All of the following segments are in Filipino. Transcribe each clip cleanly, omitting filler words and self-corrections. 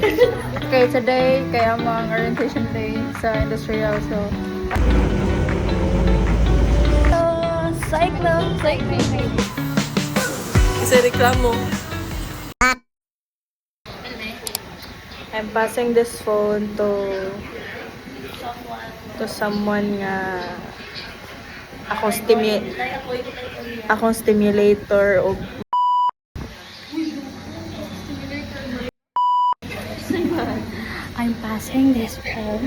Okay, today kaya mga orientation day sa industrial. So, cyclone. Kasi reklamo. I'm passing this phone to someone nga akong stimulator o I'm passing this phone.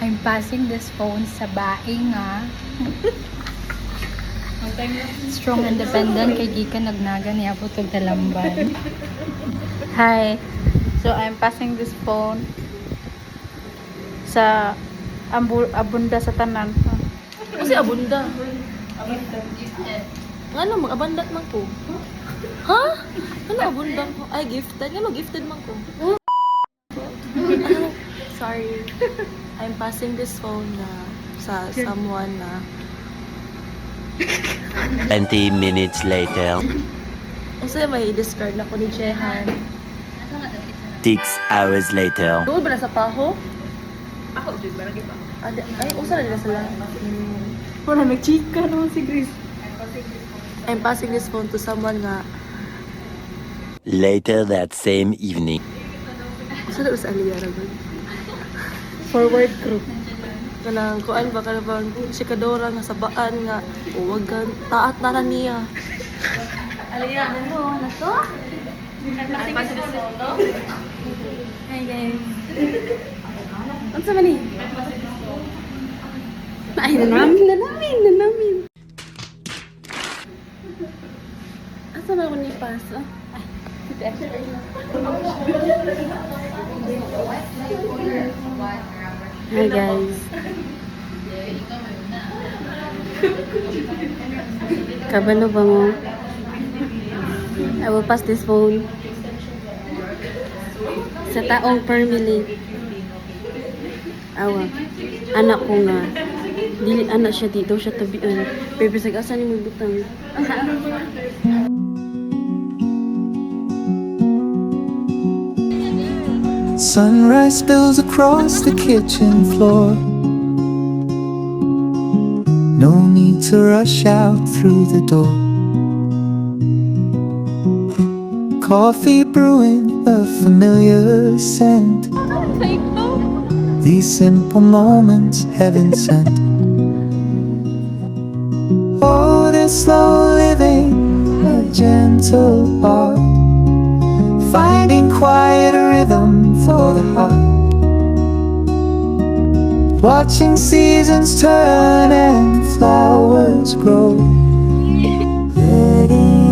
I'm passing this phone sa bahay nga. Strong independent kay gikan nagnaga niya po tog talamban. Hi. So I'm passing this phone sa abunda sa tanan. Kasi abunda. Ano, mag-abandat man ko. Ha? Ano abunda ko? Ay, gifted. Ano, gifted man ko. Sorry. I'm passing this phone na sa someone na 20 minutes later. kasi may i-discard na ko ni Jehan. 6 hours later. Doon ba na sa paho? Ako, dyan ba lagi pa? Ay, usa na nila sila. Wala nagchika naman si Grace. I'm passing this phone to someone nga. Later that same evening. Usa na sa Aliyah Ragon. Forward group. Kanang kuan ba kana bang sikadora nga sa baan nga uwagan taat na niya. Aliyah, ano na to? Hi guys. Ano sa mani? Ay, nanamin. Asa ba ako ni Paso? Hi guys. Kabalo ba mo? I will pass this phone sa taong permili. Awa. Anak ko nga. Dili anak siya dito siya tabian. Pero bisag asa ni mo butang. Sunrise spills across the kitchen floor. No need to rush out through the door. Coffee brewing, a familiar scent. These simple moments heaven sent. Oh, this slow living, a gentle art, finding quiet rhythm for the heart. Watching seasons turn and flowers grow. Letting